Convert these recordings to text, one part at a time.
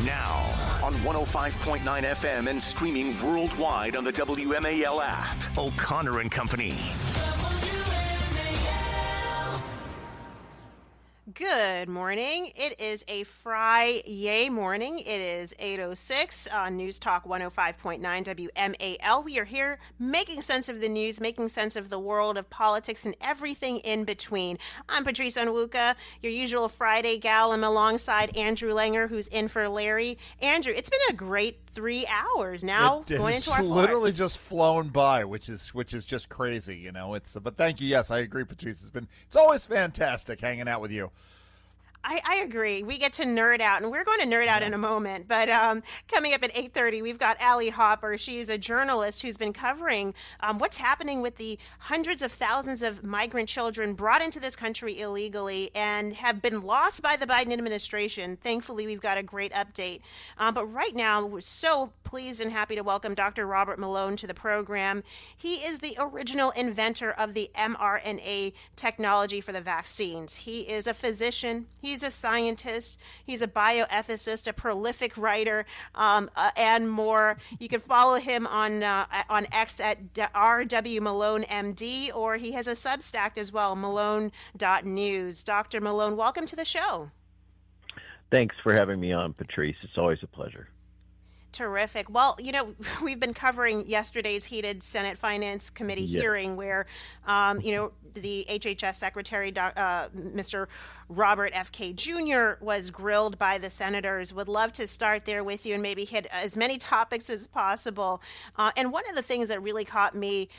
Now, on 105.9 FM and streaming worldwide on the WMAL app. O'Connor and Company. Good morning. It is a Friday morning. It is 8:06 on News Talk 105.9 WMAL. We are here making sense of the news, making sense of the world of politics and everything in between. I'm Patrice Onwuka, your usual Friday gal. I'm alongside Andrew Langer, who's in for Larry. Andrew, it's been a great 3 hours now, going into our fourth. It's literally just flown by, which is just crazy, you know. But thank you. Yes, I agree, Patrice. It's always fantastic hanging out with you. I agree. We get to nerd out, and we're going to nerd out in a moment. But coming up at 8:30, we've got Allie Hopper. She's a journalist who's been covering what's happening with the hundreds of thousands of migrant children brought into this country illegally and have been lost by the Biden administration. Thankfully, we've got a great update. But right now, we're so pleased and happy to welcome Dr. Robert Malone to the program. He is the original inventor of the mRNA technology for the vaccines. He is a physician. He's a scientist. He's a bioethicist, a prolific writer, and more. You can follow him on X at RW Malone MD, or he has a Substack as well, Malone.news. Dr. Malone, welcome to the show. Thanks for having me on, Patrice. It's always a pleasure. Terrific. Well, you know, we've been covering yesterday's heated Senate Finance Committee hearing where, the HHS Secretary, Mr. Robert FK Jr. was grilled by the senators. Would love to start there with you and maybe hit as many topics as possible. And one of the things that really caught me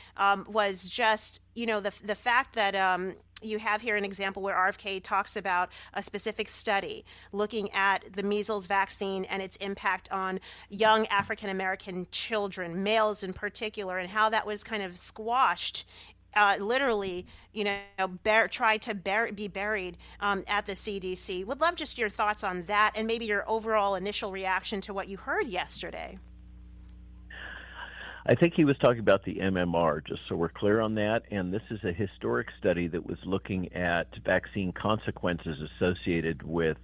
was just, the fact that you have here an example where RFK talks about a specific study looking at the measles vaccine and its impact on young African-American children, males in particular, and how that was kind of squashed, literally, tried to be buried at the CDC. Would love just your thoughts on that and maybe your overall initial reaction to what you heard yesterday. I think he was talking about the MMR, just so we're clear on that. And this is a historic study that was looking at vaccine consequences associated with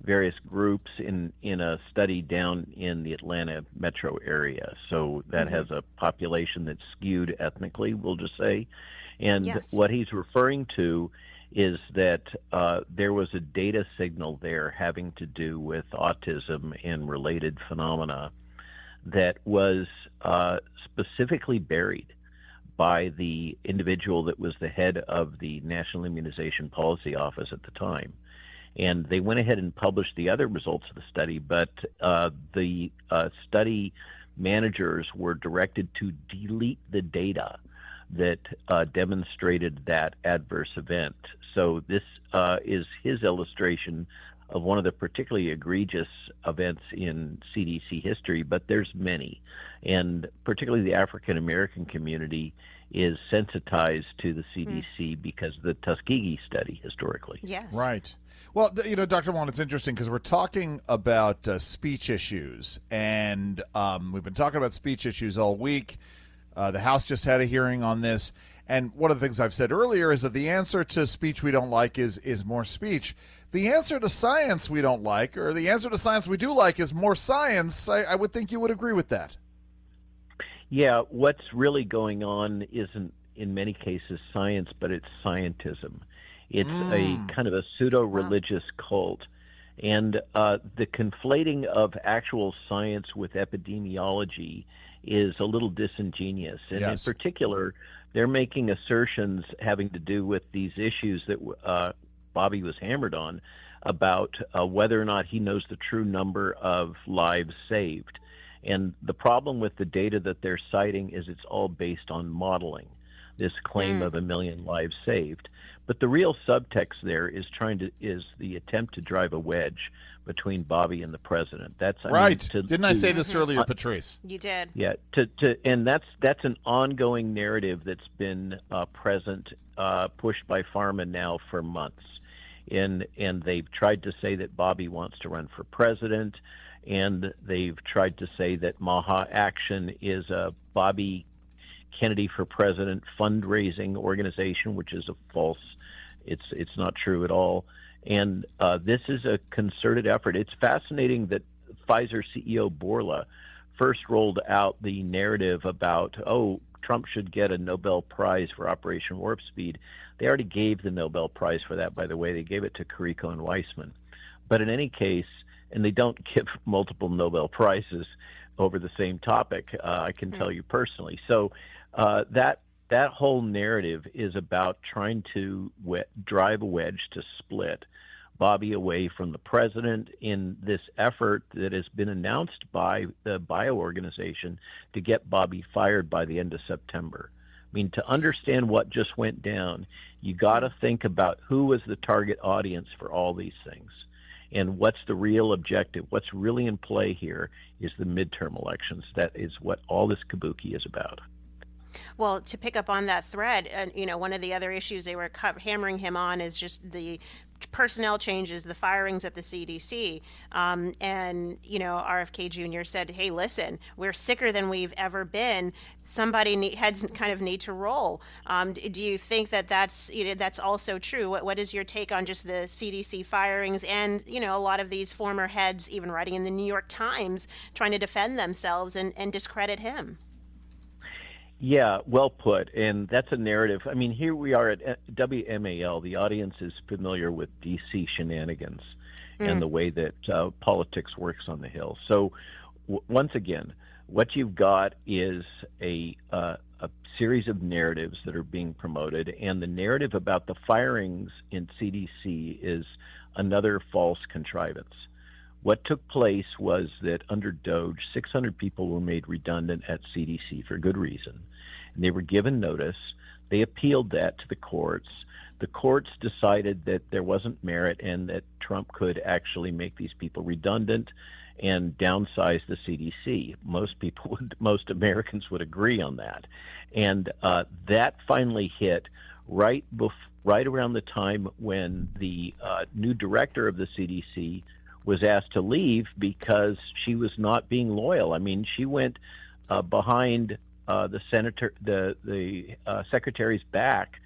various groups in a study down in the Atlanta metro area. So that has a population that's skewed ethnically, we'll just say. And what he's referring to is that there was a data signal there having to do with autism and related phenomena that was specifically buried by the individual that was the head of the National Immunization Policy Office at the time. And they went ahead and published the other results of the study, but the study managers were directed to delete the data that demonstrated that adverse event. So this is his illustration of one of the particularly egregious events in CDC history, but there's many. And particularly the African-American community is sensitized to the CDC because of the Tuskegee study historically. Yes. Right. Well, Dr. Malone, it's interesting because we're talking about speech issues, and we've been talking about speech issues all week. The House just had a hearing on this, and one of the things I've said earlier is that the answer to speech we don't like is more speech. The answer to science we don't like, or the answer to science we do like, is more science. I would think you would agree with that. Yeah, what's really going on isn't, in many cases, science, but it's scientism. It's a kind of a pseudo-religious cult. And the conflating of actual science with epidemiology is a little disingenuous. And in particular, they're making assertions having to do with these issues that Bobby was hammered on about whether or not he knows the true number of lives saved. And the problem with the data that they're citing is it's all based on modeling, this claim of 1 million lives saved. But the real subtext there is the attempt to drive a wedge between Bobby and the president. That's right. Didn't I say this earlier, Patrice? You did. Yeah. And that's an ongoing narrative that's been present, pushed by pharma now for months. And they've tried to say that Bobby wants to run for president, and they've tried to say that Maha Action is a Bobby Kennedy for President fundraising organization, which is a false. It's not true at all. And this is a concerted effort. It's fascinating that Pfizer CEO Bourla first rolled out the narrative about, oh, Trump should get a Nobel Prize for Operation Warp Speed. They already gave the Nobel Prize for that, by the way. They gave it to Carrico and Weissman. But in any case, and they don't give multiple Nobel Prizes over the same topic, I can tell you personally. So that whole narrative is about trying to drive a wedge to split Bobby away from the president in this effort that has been announced by the Bio organization to get Bobby fired by the end of September. I mean, to understand what just went down, you got to think about who was the target audience for all these things and what's the real objective. What's really in play here is the midterm elections. That is what all this kabuki is about. Well, to pick up on that thread, one of the other issues they were hammering him on is just the personnel changes, the firings at the CDC. RFK Jr. said, hey, listen, we're sicker than we've ever been. Somebody heads kind of need to roll. Do you think that that's also true? What is your take on just the CDC firings and, a lot of these former heads even writing in the New York Times trying to defend themselves and discredit him? Yeah, well put. And that's a narrative. I mean, here we are at WMAL. The audience is familiar with D.C. shenanigans and the way that politics works on the Hill. So once again, what you've got is a series of narratives that are being promoted. And the narrative about the firings in CDC is another false contrivance. What took place was that under Doge, 600 people were made redundant at CDC for good reason. And they were given notice. They appealed that to the courts. The courts decided that there wasn't merit and that Trump could actually make these people redundant and downsize the CDC. Most Americans would agree on that. And that finally hit right around the time when the new director of the CDC was asked to leave because she was not being loyal. I mean, she went behind the secretary's back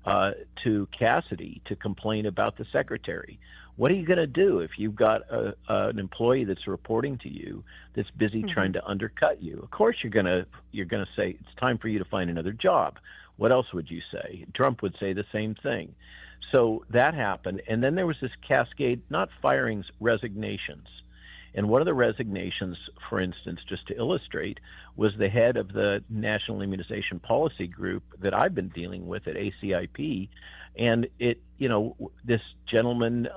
to Cassidy to complain about the secretary. What are you going to do if you've got an employee that's reporting to you that's busy trying to undercut you? Of course, you're going to say it's time for you to find another job. What else would you say? Trump would say the same thing. So that happened, and then there was this cascade, not firings, resignations. And one of the resignations, for instance, just to illustrate, was the head of the National Immunization Policy Group that I've been dealing with at ACIP. And this gentleman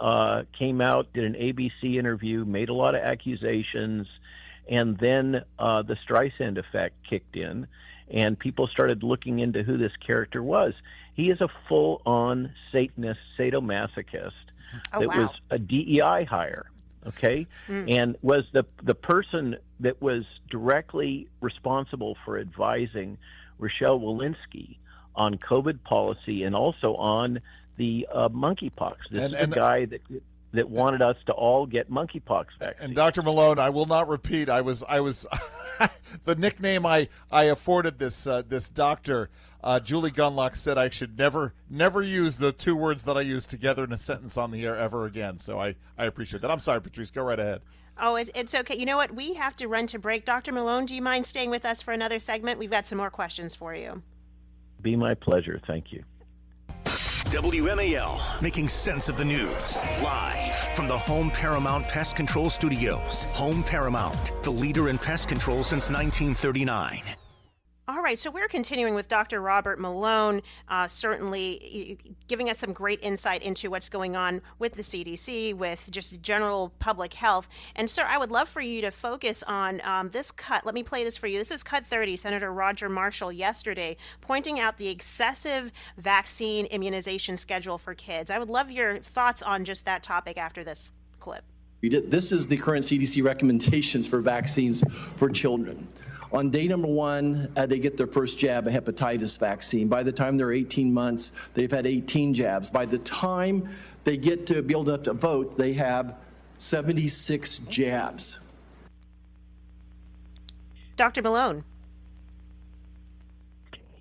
came out, did an ABC interview, made a lot of accusations, and then the Streisand effect kicked in, and people started looking into who this character was. He is a full-on Satanist, sadomasochist was a DEI hire, okay, and was the person that was directly responsible for advising Rochelle Walensky on COVID policy and also on the monkeypox. This is the guy that wanted us to all get monkeypox vaccine. And Dr. Malone, I will not repeat. I was the nickname I afforded this doctor. Julie Gunlock said I should never use the two words that I use together in a sentence on the air ever again. So I appreciate that. I'm sorry, Patrice. Go right ahead. Oh, it's okay. You know what? We have to run to break. Dr. Malone, do you mind staying with us for another segment? We've got some more questions for you. Be my pleasure. Thank you. WMAL, making sense of the news. Live from the Home Paramount Pest Control Studios. Home Paramount, the leader in pest control since 1939. All right, so we're continuing with Dr. Robert Malone, certainly giving us some great insight into what's going on with the CDC, with just general public health. And, sir, I would love for you to focus on this cut. Let me play this for you. This is Cut 30, Senator Roger Marshall yesterday, pointing out the excessive vaccine immunization schedule for kids. I would love your thoughts on just that topic after this clip. This is the current CDC recommendations for vaccines for children. On day number 1, they get their first jab, a hepatitis vaccine. By the time they're 18 months, they've had 18 jabs. By the time they get to be able to vote, they have 76 jabs. Dr. Malone.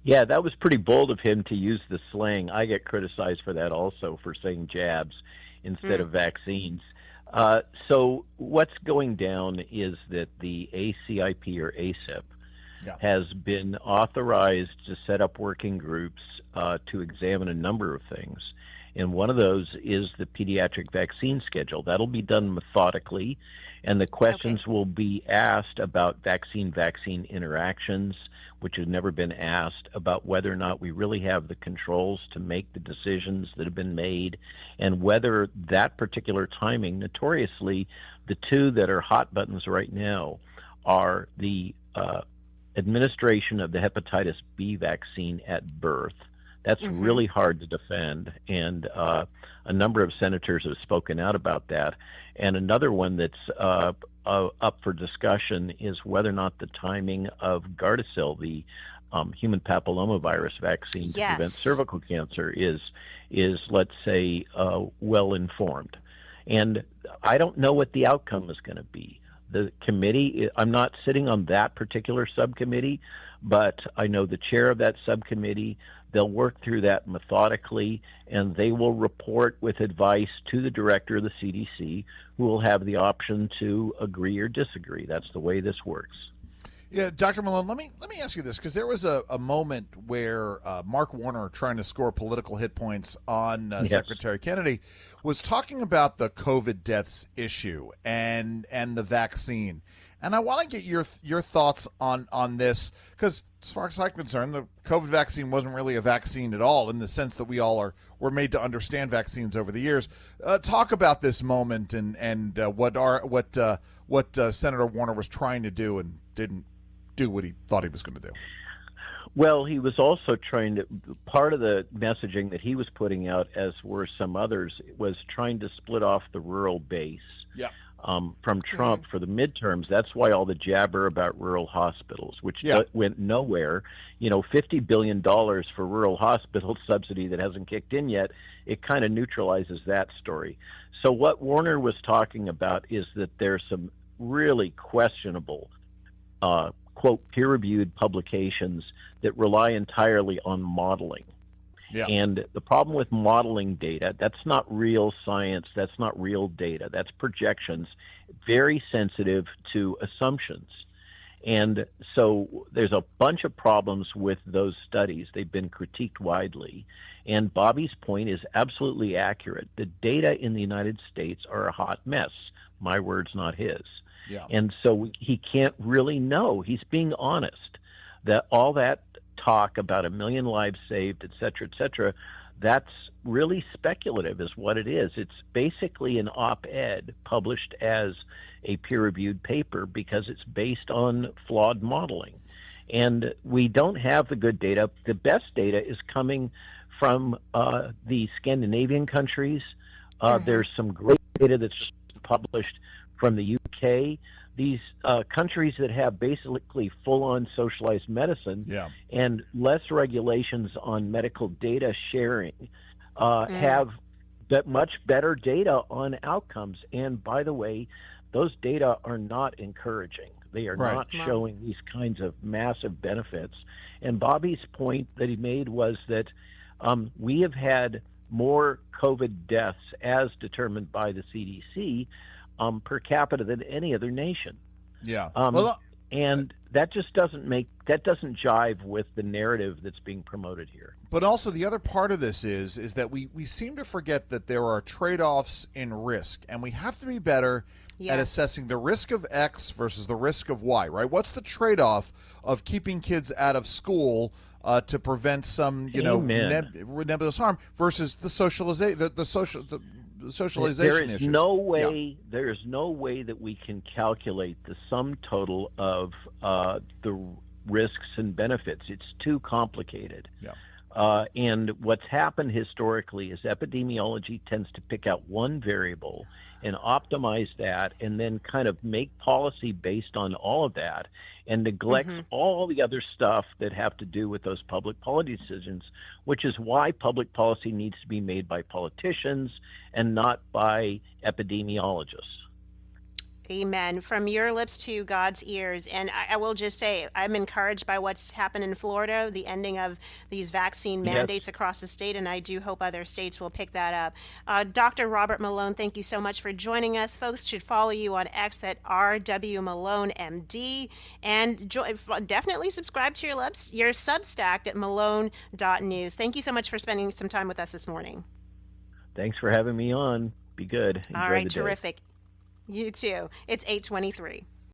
Yeah, that was pretty bold of him to use the slang. I get criticized for that also, for saying jabs. instead of vaccines. So what's going down is that the ACIP or ACIP has been authorized to set up working groups to examine a number of things. And one of those is the pediatric vaccine schedule. That'll be done methodically, and the questions will be asked about vaccine interactions, which have never been asked, about whether or not we really have the controls to make the decisions that have been made, and whether that particular timing, notoriously, the two that are hot buttons right now are the administration of the hepatitis B vaccine at birth. That's really hard to defend, and a number of senators have spoken out about that. And another one that's up for discussion is whether or not the timing of Gardasil, the human papillomavirus vaccine to prevent cervical cancer, is let's say, well informed. And I don't know what the outcome is going to be. The committee, I'm not sitting on that particular subcommittee, but I know the chair of that subcommittee. They'll work through that methodically, and they will report with advice to the director of the CDC, who will have the option to agree or disagree. That's the way this works. Yeah, Dr. Malone, let me ask you this, because there was a moment where Mark Warner, trying to score political hit points on Secretary Kennedy, was talking about the COVID deaths issue and the vaccine. And I want to get your thoughts on this, because as far as I'm concerned, the COVID vaccine wasn't really a vaccine at all, in the sense that we all were made to understand vaccines over the years. Talk about this moment and what Senator Warner was trying to do and didn't do what he thought he was going to do. Well, he was also trying to, part of the messaging that he was putting out, as were some others, was trying to split off the rural base from Trump for the midterms. That's why all the jabber about rural hospitals, which went nowhere. You know, $50 billion for rural hospital subsidy that hasn't kicked in yet, it kind of neutralizes that story. So what Warner was talking about is that there's some really questionable quote, peer-reviewed publications that rely entirely on modeling. And the problem with modeling data, that's not real science, that's not real data, that's projections, very sensitive to assumptions. And so there's a bunch of problems with those studies. They've been critiqued widely. And Bobby's point is absolutely accurate. The data in the United States are a hot mess. My words, not his. And so he can't really know. He's being honest that all that talk about 1 million lives saved, et cetera, that's really speculative is what it is. It's basically an op-ed published as a peer-reviewed paper because it's based on flawed modeling. And we don't have the good data. The best data is coming from the Scandinavian countries. There's some great data that's published from the UK. These countries that have basically full-on socialized medicine and less regulations on medical data sharing have much better data on outcomes. And by the way, those data are not encouraging. They are not showing these kinds of massive benefits. And Bobby's point that he made was that we have had more COVID deaths as determined by the CDC per capita than any other nation. And that just doesn't jive with the narrative that's being promoted here. But also the other part of this is that we seem to forget that there are trade-offs in risk, and we have to be better at assessing the risk of X versus the risk of Y, right? What's the trade-off of keeping kids out of school to prevent some, nebulous harm versus the socialization there is issues? No way. There is no way that we can calculate the sum total of the risks and benefits. It's too complicated. And what's happened historically is epidemiology tends to pick out one variable and optimize that, and then kind of make policy based on all of that, and neglects all the other stuff that have to do with those public policy decisions, which is why public policy needs to be made by politicians and not by epidemiologists. Amen. From your lips to God's ears. And I will just say, I'm encouraged by what's happened in Florida, the ending of these vaccine mandates across the state, and I do hope other states will pick that up. Dr. Robert Malone, thank you so much for joining us. Folks should follow you on X at RWMaloneMD, and definitely subscribe to your Substack at malone.news. Thank you so much for spending some time with us this morning. Thanks for having me on. Be good. Enjoy All right, the day. terrific. You too. It's 8:23.